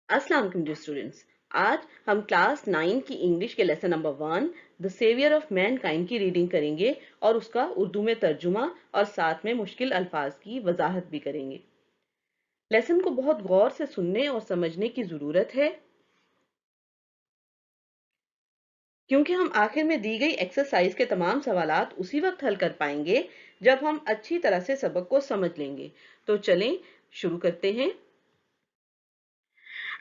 अस्सलाम वालेकुम dear students. आज हम क्लास 9 की इंग्लिश के lesson number 1 the saviour of mankind की रीडिंग करेंगे और उसका उर्दू में तर्जुमा और साथ में मुश्किल अल्फाज की वजाहत भी करेंगे। लेसन को बहुत गौर से सुनने और समझने की ज़रूरत है क्योंकि हम आखिर में दी गई एक्सरसाइज के तमाम सवालात उसी वक्त हल कर पाएंगे जब हम अच्छी तरह से सबक को समझ लेंगे। तो चलें शुरू करते हैं।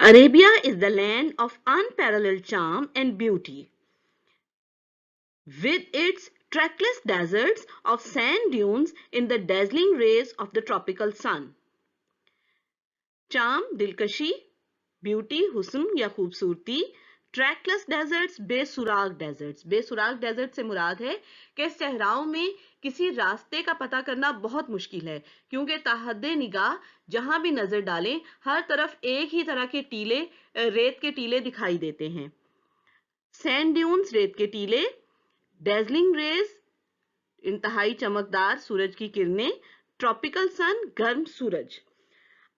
Arabia is the land of unparalleled charm and beauty. With its trackless deserts of sand dunes in the dazzling rays of the tropical sun. Charm, दिलकशी, ब्यूटी, हुस्न या खूबसूरती, ट्रैकलेस डेजर्ट्स, बेसुराग डेजर्ट से मुराद है कि सहराओं में किसी रास्ते का पता करना बहुत मुश्किल है क्योंकि ताहद्दे निगाह जहां भी नजर डालें हर तरफ एक ही तरह के टीले, रेत के टीले दिखाई देते हैं। सैंड ड्यून्स, रेत के टीले, डेजलिंग रेज, इंतहाई चमकदार सूरज की किरणें, ट्रॉपिकल सन, गर्म सूरज।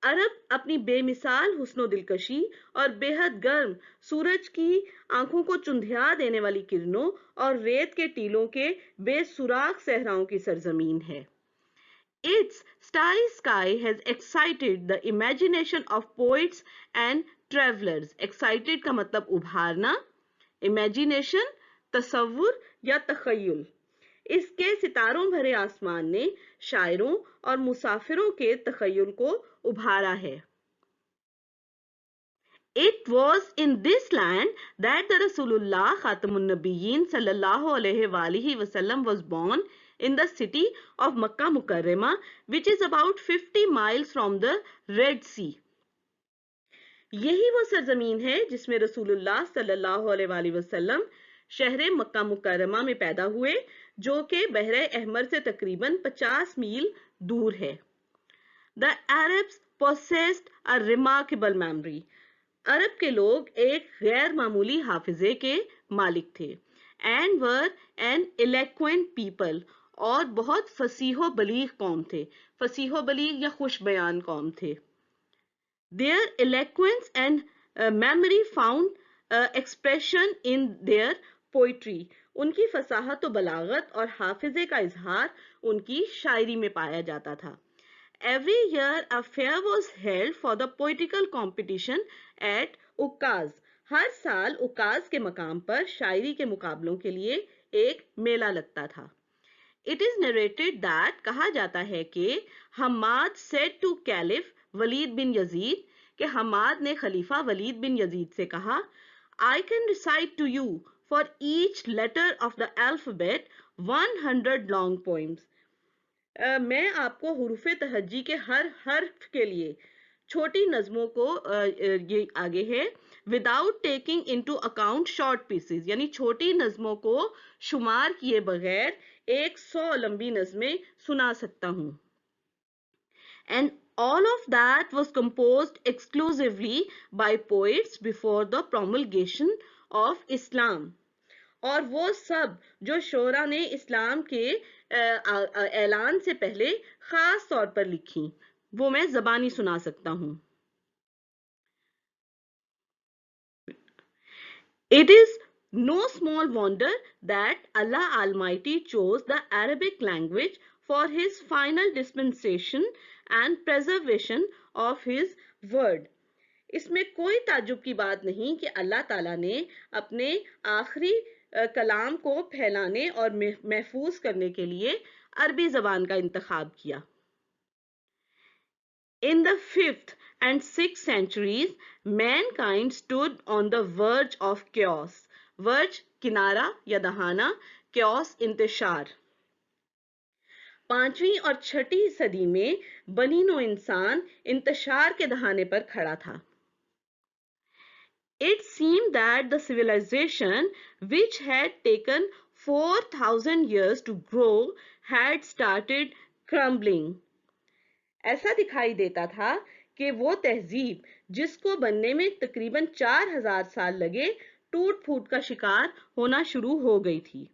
अरब अपनी बेमिसाल हुस्नो दिलकशी और बेहद गर्म सूरज की आंखों को चुंधिया देने वाली किरणों और रेत के टीलों के बेसुराग सहराओं की सरजमीन है। Its starry sky has excited the imagination of poets and travelers. Excited का मतलब उभारना, imagination तसव्वुर या तखय्युल। इसके सितारों भरे आसमान ने शायरों और मुसाफिरों के तखय्युल को उभारा है। It was in this land that the Rasulullah Khatamun Nabiyyin sallallahu alaihi wasallam was born in the city of Makkah Mukarrama, which is about 50 miles from the Red Sea. यही वो सरजमीन है जिसमें रसूलुल्लाह सल्लल्लाहु अलैहि वसल्लम शहर मक्का मुकर्रमा में पैदा हुए जो कि बहरे अहमर से तकरीबन 50 मील दूर है। The Arabs possessed a remarkable memory. अरब के लोग एक गैर मामूली हाफिजे के मालिक थे। And were an eloquent people. और बहुत फसीहो बलीग कौम थे। फसीहो बलीग या खुश बयान कौम थे। Their eloquence and memory found expression in their poetry. उनकी फसाहत व बलागत और हाफिजे का इजहार उनकी शायरी में पाया जाता था। Every year a fair was held for the poetical competition at Ukaz. हर साल उकाज के मकाम पर शायरी के मुकाबलों के लिए एक मेला लगता था। It is narrated that कहा जाता है कि Hammad said to Caliph Walid bin Yazid कि हमाद ने खलीफा वलीद बिन यजीद से कहा I can recite to you for each letter of the alphabet 100 long poems. मैं आपको हुरूफ तहज्जी के हर हर्फ के लिए छोटी नज़मों को ये आगे है without taking into account short pieces, यानी छोटी नज़मों को शुमार किए बगैर 100 लंबी नज़में सुना सकता हूँ। And all of that was composed exclusively by poets before the promulgation of Islam. और वो सब जो शोरा ने इस्लाम के ऐलान से पहले खास तौर पर लिखी वो मैं ज़बानी सुना सकता हूँ। It is no small wonder that Allah Almighty chose the Arabic language for his final dispensation and preservation of his word. इसमें कोई ताज्जुब की बात नहीं कि अल्लाह ताला ने अपने आखिरी कलाम को फैलाने और महफूज करने के लिए अरबी जबान का इंतखाब किया। In the 5th and 6th centuries, mankind stood on the verge of chaos. Verge किनारा या दहाना, chaos इंतशार। 5वीं और 6ठी सदी में बनी नो इंसान इंतशार के दहाने पर खड़ा था। It seemed that the civilization, which had taken 4,000 years to grow, had started crumbling. ऐसा दिखाई देता था कि वो तहजीब जिसको बनने में तकरीबन 4,000 साल लगे टूट फूट का शिकार होना शुरू हो गई थी।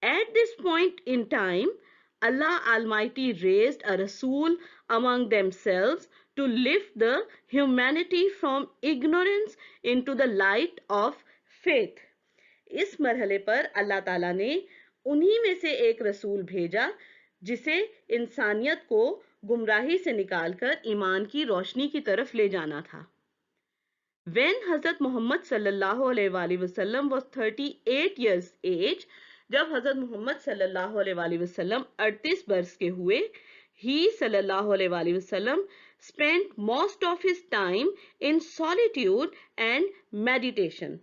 At this point in time, Allah Almighty raised a Rasul among themselves to lift the humanity from ignorance into the light of faith. इस मरहले पर अल्लाह ताला ने उन्हीं में से एक रसूल भेजा जिसे इंसानियत को गुमराही से निकालकर ईमान की रोशनी की तरफ ले जाना था. When Hazrat Muhammad sallallahu alaihi wasallam was 38 years age, जब हजरत मोहम्मद सल्लल्लाहु अलैहि वसल्लम 38 बरस के हुए, he सल्लल्लाहु अलैहि वसल्लम spent most of his time in solitude and meditation.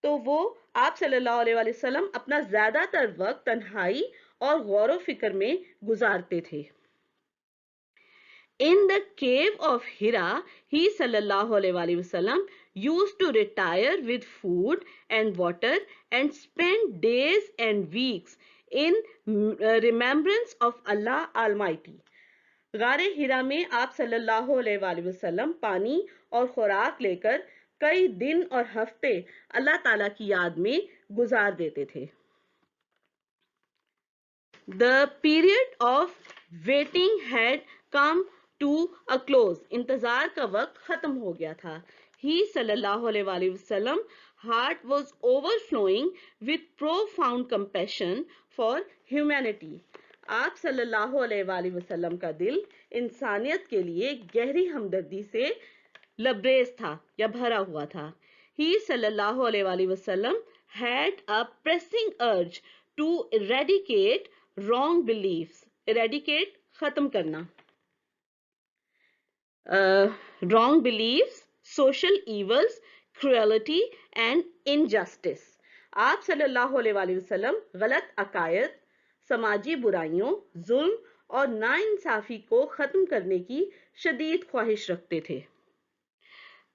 तो वो आप सल्लल्लाहु अलैहि वसल्लम अपना ज्यादातर वक्त तन्हाई और गौर फिक्र में गुजारते थे. In the cave of Hira, he sallallahu alaihi wasallam used to retire with food and water and spend days and weeks in remembrance of Allah Almighty. गारे हिरा में आप सल्लल्लाहु अलैहि वसल्लम पानी और खुराक लेकर कई दिन और हफ्ते अल्लाह ताला की याद में गुजार देते थे. The period of waiting had come to a close. इंतजार का वक्त खत्म हो गया था. He sallallahu alaihi wasallam heart was overflowing with profound compassion for humanity. आप सल्लल्लाहु अलैहि वसल्लम का दिल इंसानियत के लिए गहरी हमदर्दी से लबरेज था या भरा हुआ था. He सल्लल्लाहु अलैहि वसल्लम had a pressing urge to eradicate wrong beliefs. Eradicate खत्म करना. Wrong beliefs, social evils, cruelty and injustice. आप सल्लल्लाहु अलैहि वसल्लम गलत अकायद, समाजी बुराइयों, जुल्म और नाइंसाफी को खत्म करने की शदीद ख्वाहिश रखते थे.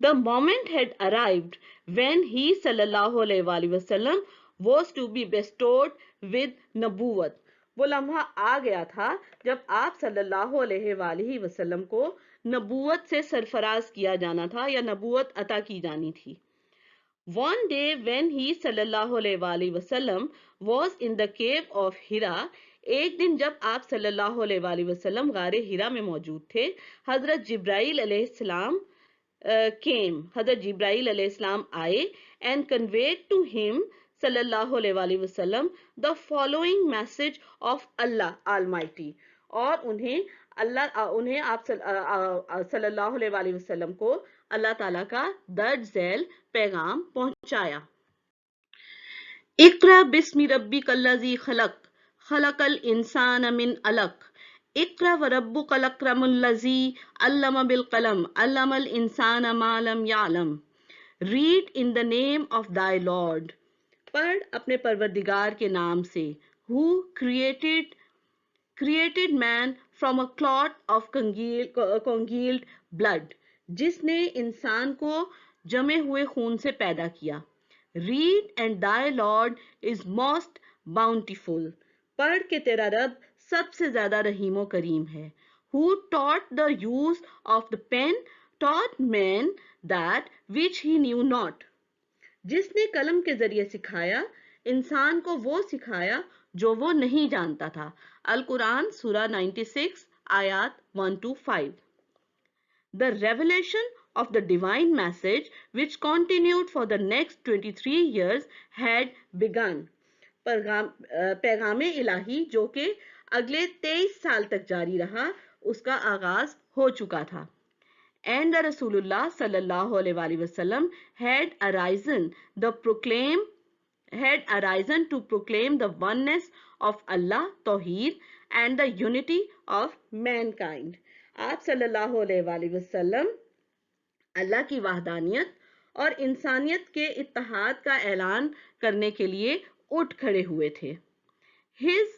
The moment had arrived when he सल्लल्लाहु अलैहि वसल्लम was to be bestowed with नबूवत. वो लम्हा आ गया था जब आप सल्लल्लाहु अलैहि वसल्लम को नबूवत से सरफराज किया जाना था या नबूवत अता की जानी थी. One day when he सल्लल्लाहु अलैहि वसल्लम was in the cave of Hira, एक दिन जब आप सल्लल्लाहु अलैहि वसल्लम गारे हिरा में मौजूद थे, हजरत जिब्राइल अलैहिस्सलाम came. हजरत जिब्राइल अलैहिस्सलाम आए and conveyed to him सल्लल्लाहु अलैहि वसल्लम the following message of Allah Almighty. और उन्हें आप सल्लल्लाहु अलैहि वसल्लम को अल्लाह ताला का दर्ज झैल पैगाम पहुंचाया. इक़रा बिस्मि रब्बिकल्लज़ी खलक़ खलक़ल इंसान मिन अलक़ इक़रा व रब्बुकल अकरमुल्लज़ी अल्लम बिल क़लम अल्लमल इंसान मा लम यअलम. Read in the name of thy lord. पढ़ अपने परवरदिगार के नाम से. Who created man from a clot of congealed blood. जिसने इंसान को जमे हुए खून से पैदा किया. Read and thy Lord is most bountiful. पढ़ के तेरा रब सबसे ज्यादा रहीमो करीम है. Who taught the use of the pen, taught man that which he knew not. जिसने कलम के जरिए सिखाया इंसान को वो सिखाया जो वो नहीं जानता था. अल कुरान सूरा 96 आयात 1 to 5. The revelation of the divine message which continued for the next 23 years had begun. Paigame इलाही जो कि अगले 23 साल तक जारी रहा उसका आगाज हो चुका था. And the Rasulullah sallallahu alaihi wasallam had arisen to proclaim the oneness of Allah, Tawheed, and the unity of mankind. आप सल्लल्लाहु अलैहि वसल्लम अल्लाह की वहदानियत और इंसानियत के इत्तेहाद का ऐलान करने के लिए उठ खड़े हुए थे. His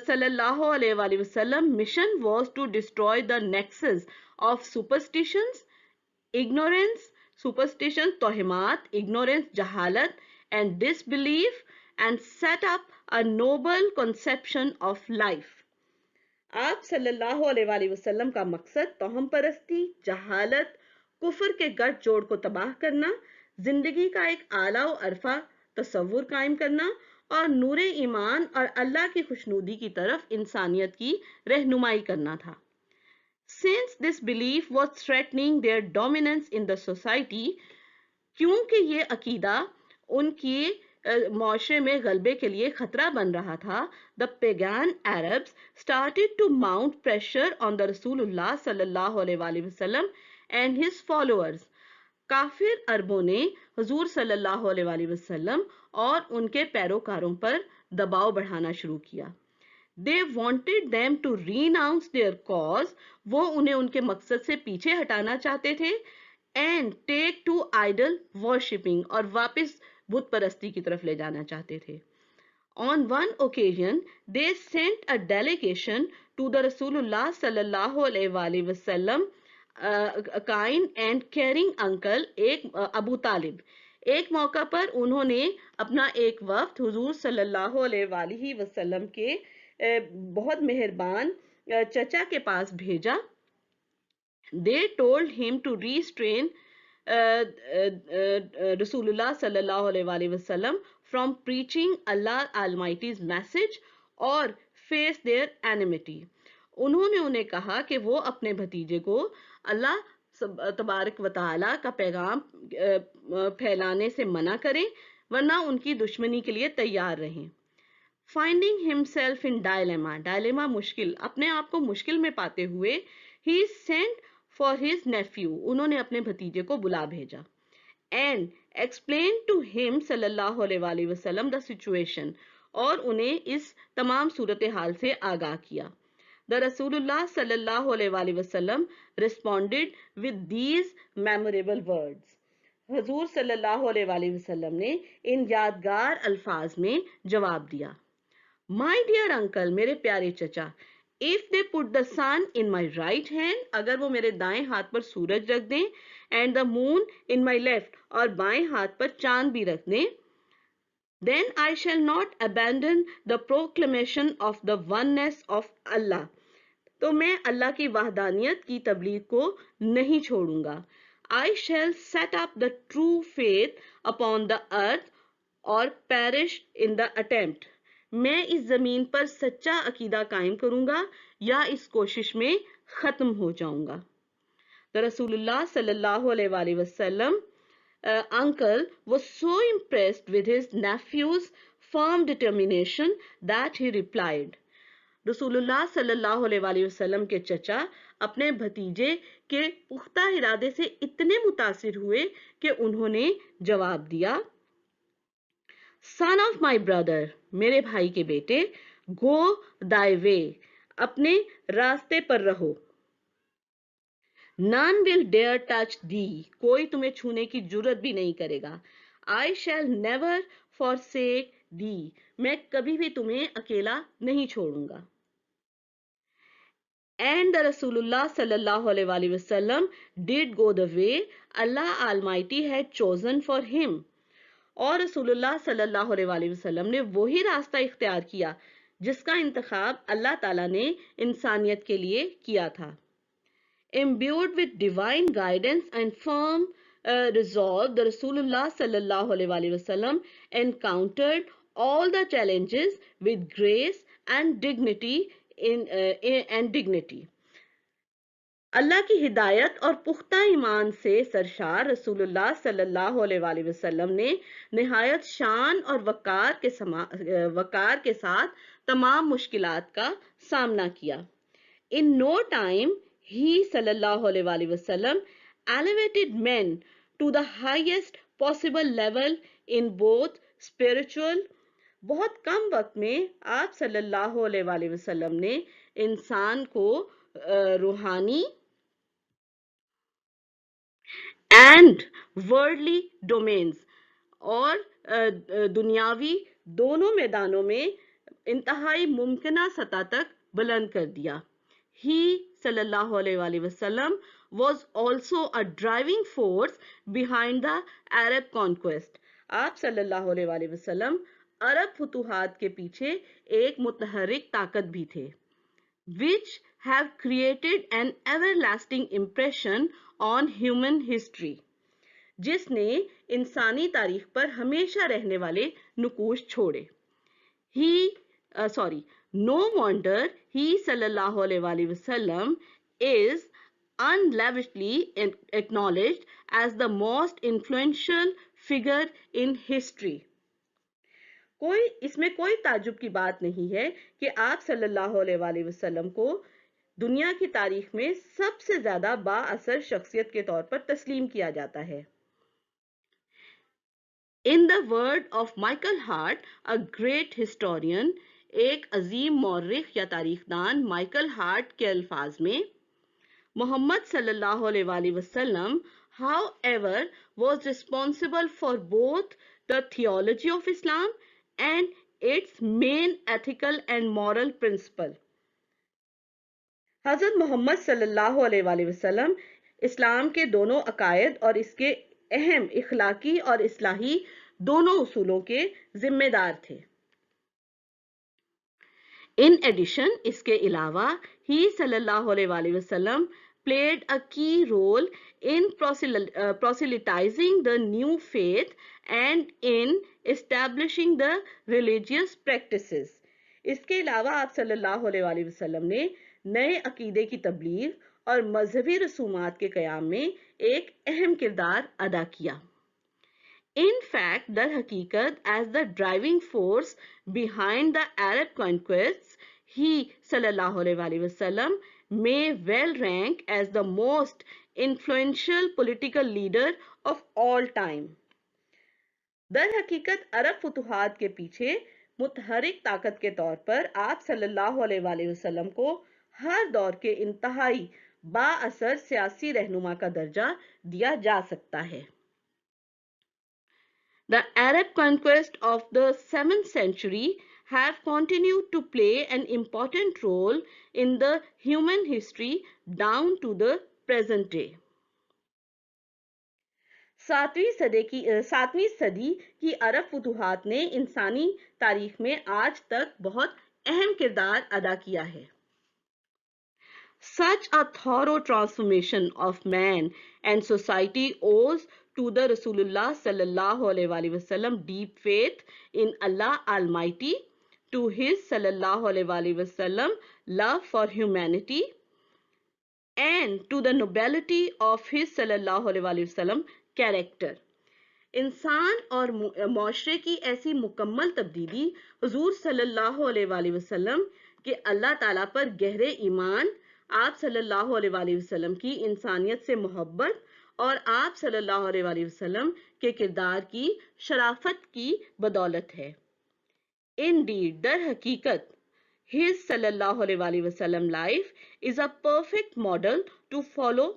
sallallahu alaihi wasallam mission was to destroy the nexus of superstitions, tohimat, ignorance, jahalat, and disbelief, and set up a noble conception of life. आप सल्लल्लाहु अलैहि वसल्लम का मकसद तोहम परस्ती, जहालत, कुफर के गठ जोड़ को तबाह करना, जिंदगी का एक आला व अरफा तसव्वुर कायम करना और नूरे ईमान और अल्लाह की खुशनूदी की तरफ इंसानियत की रहनुमाई करना था. Since this belief was threatening their dominance in the society, क्योंकि ये अकीदा उनकी माशरे में गलबे के लिए खतरा बन रहा था, the pagan Arabs started to mount pressure on the Rasulullah sallallahu alaihi wasallam and his followers. काफिर अरबों ने हुजूर सल्लल्लाहु अलैहि वसल्लम और उनके पैरोकारों पर दबाव बढ़ाना शुरू किया. They wanted them to renounce their cause. वो उन्हें उनके मकसद से पीछे हटाना चाहते थे. And take to idol worshipping, और वापस बुत परस्ती की तरफ ले जाना चाहते थे. On one occasion, they sent a delegation to the Rasulullah sallallahu alaihi wasallam, kind and caring uncle, एक अबू तालिब. एक मौका पर उन्होंने अपना एक वफ्द हुजूर सल्लल्लाहु अलैहि वसल्लम के बहुत मेहरबान चचा के पास भेजा. They told him to restrain Rasulullah sallallahu alaihi wasallam from preaching Allah Almighty's message और face their enmity. उन्होंने उन्हें कहा कि वो अपने भतीजे को अल्लाह तबारक व तआला का पैगाम फैलाने से मना करें, वरना उनकी दुश्मनी के लिए तैयार रहें. Finding himself in dilemma मुश्किल, अपने आप को मुश्किल में पाते हुए, he sent for his nephew, उन्होंने अपने भतीजे को बुला भेजा. And explained to him सल्लल्लाहु अलैहि वसल्लम the situation, और उन्हें इस तमाम सूरत हाल से आगाह किया. The Rasulullah सल्लल्लाहु अलैहि वसल्लम responded with these memorable words. हुजूर सल्लल्लाहु अलैहि वसल्लम ने इन यादगार अल्फाज में जवाब दिया. My dear uncle, मेरे प्यारे चचा, if they put the sun in my right hand, अगर वो मेरे दाएं हाथ पर सूरज रख दें, and the moon in my left, और बाएं हाथ पर चांद भी रख दें, then I shall not abandon the proclamation of the oneness of Allah. तो मैं अल्लाह की वहदानियत की तबलीग को नहीं छोड़ूंगा. I shall set up the true faith upon the earth or perish in the attempt. मैं इस जमीन पर सच्चा अकीदा कायम करूंगा या इस कोशिश में खत्म हो जाऊंगा. The Rasulullah sallallahu alaihi wasallam uncle was so impressed with his nephew's firm determination that he replied. रसूलुल्लाह सल्लल्लाहु अलैहि वसल्लम के चचा अपने भतीजे के पुख्ता इरादे से इतने मुतासिर हुए कि उन्होंने जवाब दिया. Son of my brother, मेरे भाई के बेटे, go thy way, अपने रास्ते पर रहो. None will dare touch thee, कोई तुम्हें छूने की जुर्रत भी नहीं करेगा. I shall never forsake thee, मैं कभी भी तुम्हें अकेला नहीं छोड़ूंगा. And the Rasulullah sallallahu alaihi wasallam did go the way Allah Almighty had chosen for him. और रसूलुल्लाह सल्लल्लाहु अलैहि वसल्लम ने वही रास्ता इख्तियार किया जिसका इंतखाब अल्लाह ताला ने इंसानियत के लिए किया था. Imbued with divine guidance and firm resolve, the Rasulullah sallallahu alaihi wasallam encountered all the challenges with grace and dignity. अल्लाह की हिदायत और पुख्ता ईमान से सरशार रसूलुल्लाह सल्लल्लाहु अलैहि वसल्लम ने निहायत शान और वकार के साथ तमाम मुश्किलात का सामना किया. In no time, he सल्लल्लाहु अलैहि वसल्लम elevated men to the highest possible level in both spiritual. बहुत कम वक्त में आप सल्लल्लाहु अलैहि वसल्लम ने इंसान को रूहानी एंड वर्ल्डली डोमेन्स और दुनियावी दोनों मैदानों में इंतहाई मुमकिना सतह तक बुलंद कर दिया. He सल्लल्लाहु अलैहि वसल्लम was also a driving force behind the Arab conquest. आप सल्लल्लाहु अलैहि वसल्लम अरब फुतूहात के पीछे एक मुतहर्रिक ताकत भी थे. Which have created an everlasting impression on human history, जिसने इंसानी तारीख पर हमेशा रहने वाले नुकूश छोड़े. No wonder he sallallahu alaihi wasallam is unlavishly acknowledged as the most influential figure in history. इसमें कोई ताज्जुब की बात नहीं है कि आप सल्लल्लाहु अलैहि वसल्लम को दुनिया की तारीख में सबसे ज्यादा बाअसर शख्सियत के तौर पर तस्लीम किया जाता है. In the word of Michael Hart, a great historian, एक अजीम मौर्रिख या तारीखदान माइकल हार्ट के अल्फाज में, मोहम्मद सल्लल्लाहु अलैहि वसल्लम, however, was responsible for both the theology of Islam and its main ethical and moral principle. हजरत मोहम्मद सल्लल्लाहु अलैहि वसल्लम इस्लाम के दोनों अकायद और इसके अहम इखलाकी और इस्लाही दोनों उसूलों के जिम्मेदार थे. In addition, इसके अलावा ही सल्लल्लाहु अलैहि वसल्लम played a key role in proselytizing the new faith and in establishing the religious practices. इसके अलावा आप सल्लल्लाहु अलैहि वसल्लम ने नए अकीदे की तबलीग और मजहबी रसूमात के क़याम में एक अहम किरदार अदा किया. In fact, दर हकीकत as the driving force behind the Arab conquests, he sallallahu alaihi wasallam may well rank as the most influential political leader of all time. दर हकीकत अरब फुतुहात के पीछे मुतहरिक ताकत के तौर पर आप सल्लल्लाहु अलैहि वसल्लम को हर दौर के इंतहाई बाअसर सियासी रहनुमा का दर्जा दिया जा सकता है. The Arab conquest of the 7th century have continued to play an important role in the human history down to the present day. 7वीं सदी की अरब फुतुहात ने इंसानी तारीख में आज तक बहुत अहम किरदार अदा किया है. Such a thorough transformation of man and society owes to the Rasulullah sallallahu alaihi wasallam deep faith in Allah Almighty, to his sallallahu alaihi wasallam love for humanity, and to the nobility of his sallallahu alaihi wasallam character. इंसान और मुआशरे की ऐसी मुकम्मल तब्दीली हुजूर सल्लल्लाहु अलैहि वसल्लम के अल्लाह ताला पर गहरे ईमान, आप सल्लल्लाहु अलैहि वसल्लम की इंसानियत से मोहब्बत और आप सल्लल्लाहु अलैहि वसल्लम के किरदार की शराफत की बदौलत है. Indeed, दर हकीकत his सल्लल्लाहु अलैहि वसल्लम life is a perfect model to follow.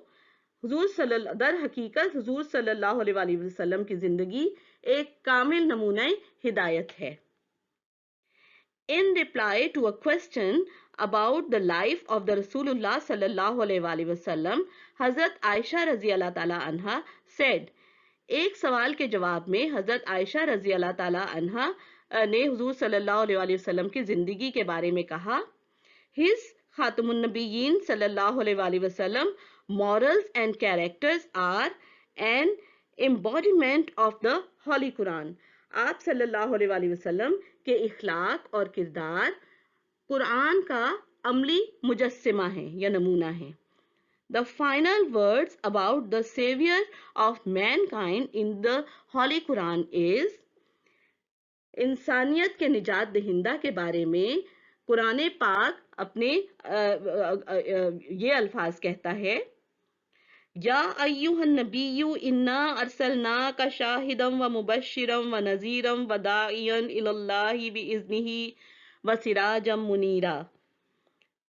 दर हकीकत हुजूर सल्लल्लाहु अलैहि वसल्लम की जिंदगी एक कामिल नमूना हिदायत है. In reply to a question about the life of the Rasulullah sallallahu alaihi wasallam, Hazrat Aisha रज़ी अल्लाह ताला अन्हा said, एक सवाल के जवाब में हजरत आयशा रज़ी अल्लाह ताला अन्हा ने हुजूर सल्लल्लाहु अलैहि वसल्लम की जिंदगी के बारे में कहा, His खातमुन नबीयीन सल्लल्लाहु अलैहि वसल्लम morals and characters are an embodiment of the Holy Quran. आप सल्लल्लाहु अलैहि वसल्लम के इखलाक और किरदार कुरान का अमली मुजस्सिमा है या नमूना है. The final words about the savior of mankind in the Holy Quran is, इंसानियत के निजात दहिंदा के बारे में कुरान पाक अपने ये अल्फाज कहता है, या अय्युहन नबिय्यु इन्ना अरसलनाका शाहिदम व मुबश्शिरम व नज़ीरम व दाइयन इलल्लाहि बिइज़्निही व सिराजम मुनीरा.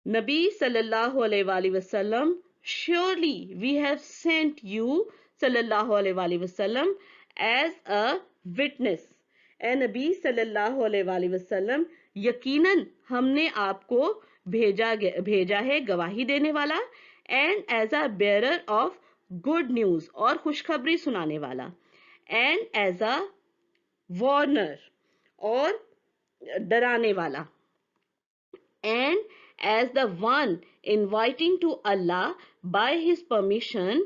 नबी सल्लल्लाहु अलैहि वसल्लम, surely we have sent you सल्लल्लाहु अलैहि वसल्लम as a witness. ए नबी सल्लल्लाहु अलैहि वसल्लम, यकीनन हमने आपको भेजा है गवाही देने वाला, and as a bearer of good news और खुशखबरी सुनाने वाला, and as a warner और डराने वाला, and as the one inviting to Allah by his permission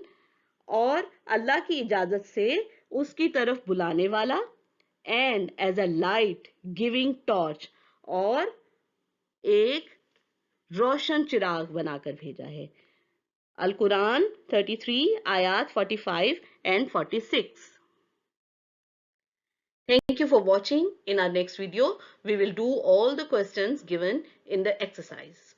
और अल्लाह की इजाजत से उसकी तरफ बुलाने वाला, and as a light giving torch और एक रोशन चिराग बनाकर भेजा है. Al-Quran 33, ayat 45 and 46. Thank you for watching. In our next video, we will do all the questions given in the exercise.